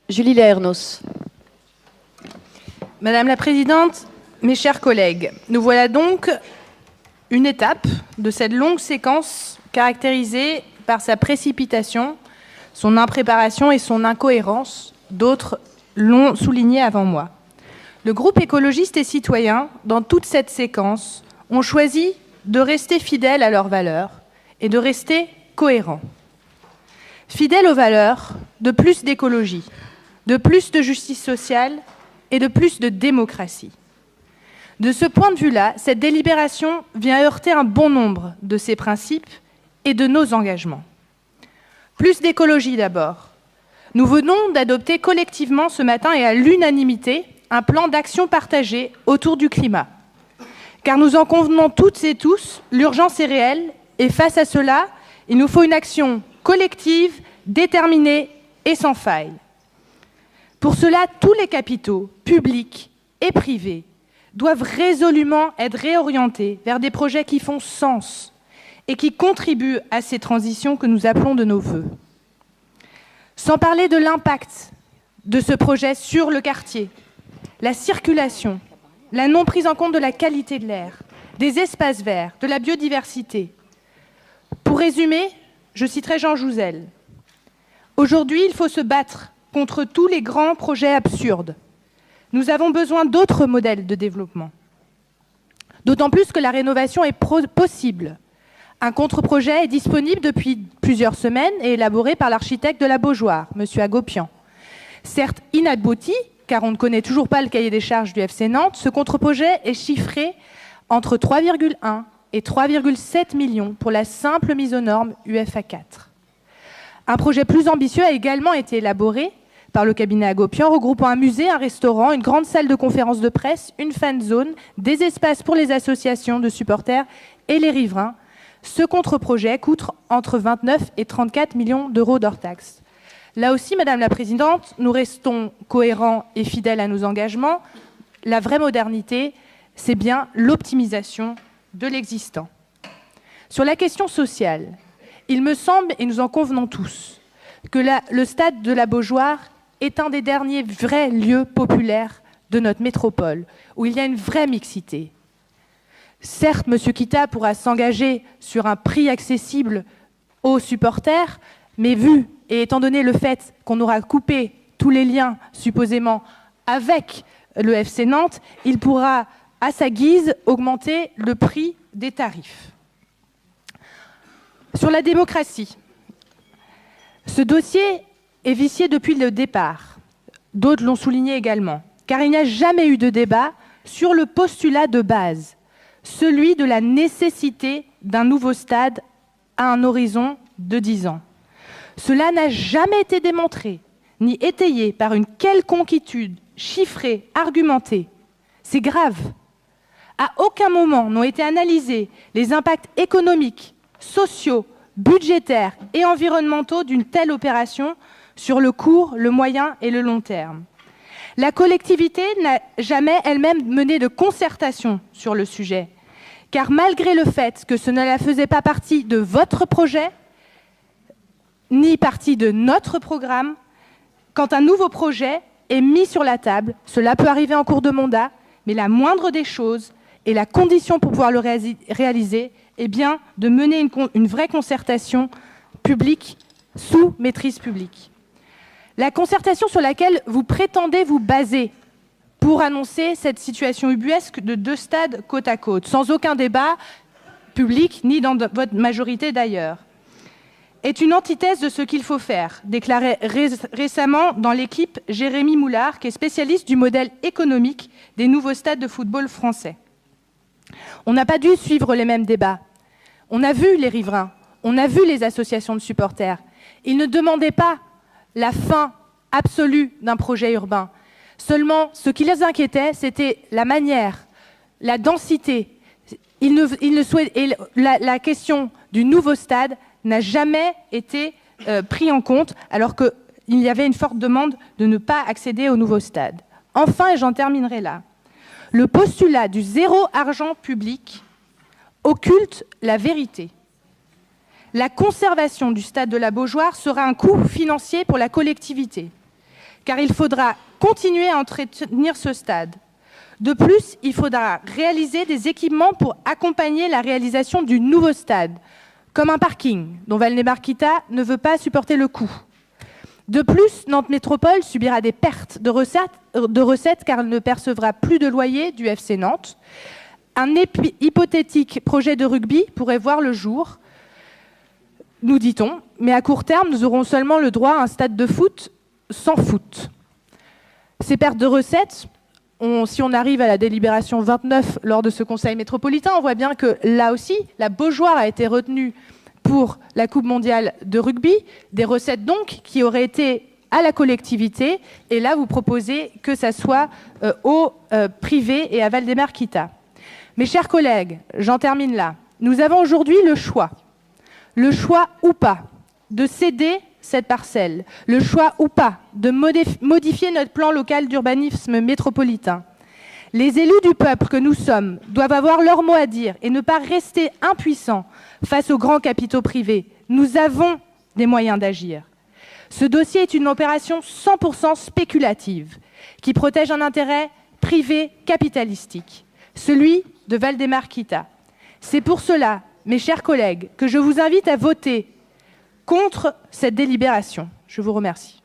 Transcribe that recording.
Julie Laernos. Madame la Présidente, mes chers collègues, nous voilà donc une étape de cette longue séquence caractérisée par sa précipitation, son impréparation et son incohérence. D'autres l'ont souligné avant moi. Le groupe écologiste et citoyen, dans toute cette séquence, ont choisi de rester fidèles à leurs valeurs et de rester cohérents. Fidèles aux valeurs de plus d'écologie, de plus de justice sociale et de plus de démocratie. De ce point de vue-là, cette délibération vient heurter un bon nombre de ces principes et de nos engagements. Plus d'écologie d'abord. Nous venons d'adopter collectivement ce matin et à l'unanimité un plan d'action partagé autour du climat. Car nous en convenons toutes et tous, l'urgence est réelle et face à cela, il nous faut une action collective, déterminée et sans faille. Pour cela, tous les capitaux, publics et privés, doivent résolument être réorientés vers des projets qui font sens et qui contribuent à ces transitions que nous appelons de nos vœux. Sans parler de l'impact de ce projet sur le quartier, la circulation, la non prise en compte de la qualité de l'air, des espaces verts, de la biodiversité. Pour résumer, je citerai Jean Jouzel. Aujourd'hui, il faut se battre contre tous les grands projets absurdes. Nous avons besoin d'autres modèles de développement. D'autant plus que la rénovation est possible. Un contre-projet est disponible depuis plusieurs semaines et élaboré par l'architecte de la Beaujoire, M. Agopian. Certes inabouti, car on ne connaît toujours pas le cahier des charges du FC Nantes, ce contre-projet est chiffré entre 3,1 et 3,7 millions pour la simple mise aux normes UFA 4. Un projet plus ambitieux a également été élaboré par le cabinet Agopian, regroupant un musée, un restaurant, une grande salle de conférence de presse, une fan zone, des espaces pour les associations de supporters et les riverains. Ce contre-projet coûte entre 29 et 34 millions d'euros hors taxes. Là aussi, Madame la Présidente, nous restons cohérents et fidèles à nos engagements. La vraie modernité, c'est bien l'optimisation de l'existant. Sur la question sociale, il me semble, et nous en convenons tous, que le stade de la Beaujoire est un des derniers vrais lieux populaires de notre métropole, où il y a une vraie mixité. Certes, M. Kita pourra s'engager sur un prix accessible aux supporters, mais vu et étant donné le fait qu'on aura coupé tous les liens, supposément, avec le FC Nantes, il pourra, à sa guise, augmenter le prix des tarifs. Sur la démocratie, ce dossier est vicié depuis le départ. D'autres l'ont souligné également, car il n'y a jamais eu de débat sur le postulat de base, celui de la nécessité d'un nouveau stade à un horizon de 10 ans. Cela n'a jamais été démontré, ni étayé par une quelconque étude chiffrée, argumentée. C'est grave. À aucun moment n'ont été analysés les impacts économiques, sociaux, budgétaires et environnementaux d'une telle opération sur le court, le moyen et le long terme. La collectivité n'a jamais elle-même mené de concertation sur le sujet, car malgré le fait que ce ne faisait pas partie de votre projet, ni partie de notre programme, quand un nouveau projet est mis sur la table, cela peut arriver en cours de mandat, mais la moindre des choses et la condition pour pouvoir le réaliser est bien de mener une vraie concertation publique sous maîtrise publique. La concertation sur laquelle vous prétendez vous baser pour annoncer cette situation ubuesque de 2 stades côte à côte, sans aucun débat public, ni dans votre majorité d'ailleurs, est une antithèse de ce qu'il faut faire, déclarait récemment dans l'équipe Jérémy Moulard, qui est spécialiste du modèle économique des nouveaux stades de football français. On n'a pas dû suivre les mêmes débats. On a vu les riverains, on a vu les associations de supporters. Ils ne demandaient pas la fin absolue d'un projet urbain. Seulement, ce qui les inquiétait, c'était la manière, la densité. La question du nouveau stade n'a jamais été pris en compte, alors qu'il y avait une forte demande de ne pas accéder au nouveau stade. Enfin, et j'en terminerai là, le postulat du zéro argent public occulte la vérité. La conservation du stade de la Beaujoire sera un coût financier pour la collectivité, car il faudra continuer à entretenir ce stade. De plus, il faudra réaliser des équipements pour accompagner la réalisation du nouveau stade, comme un parking, dont Valdemar-Kita ne veut pas supporter le coût. De plus, Nantes Métropole subira des pertes de recettes car elle ne percevra plus de loyer du FC Nantes. Un hypothétique projet de rugby pourrait voir le jour, nous dit-on, mais à court terme, nous aurons seulement le droit à un stade de foot sans foot. Ces pertes de recettes, si on arrive à la délibération 29 lors de ce Conseil métropolitain, on voit bien que là aussi, la Beaujoire a été retenue pour la Coupe mondiale de rugby, des recettes donc qui auraient été à la collectivité, et là vous proposez que ça soit au privé et à Valdemar-Kita. Mes chers collègues, j'en termine là. Nous avons aujourd'hui le choix ou pas de céder cette parcelle, le choix ou pas de modifier notre plan local d'urbanisme métropolitain. Les élus du peuple que nous sommes doivent avoir leur mot à dire et ne pas rester impuissants face aux grands capitaux privés. Nous avons des moyens d'agir. Ce dossier est une opération 100% spéculative qui protège un intérêt privé capitalistique, celui de Valdemar-Kita. C'est pour cela, mes chers collègues, que je vous invite à voter contre cette délibération. Je vous remercie.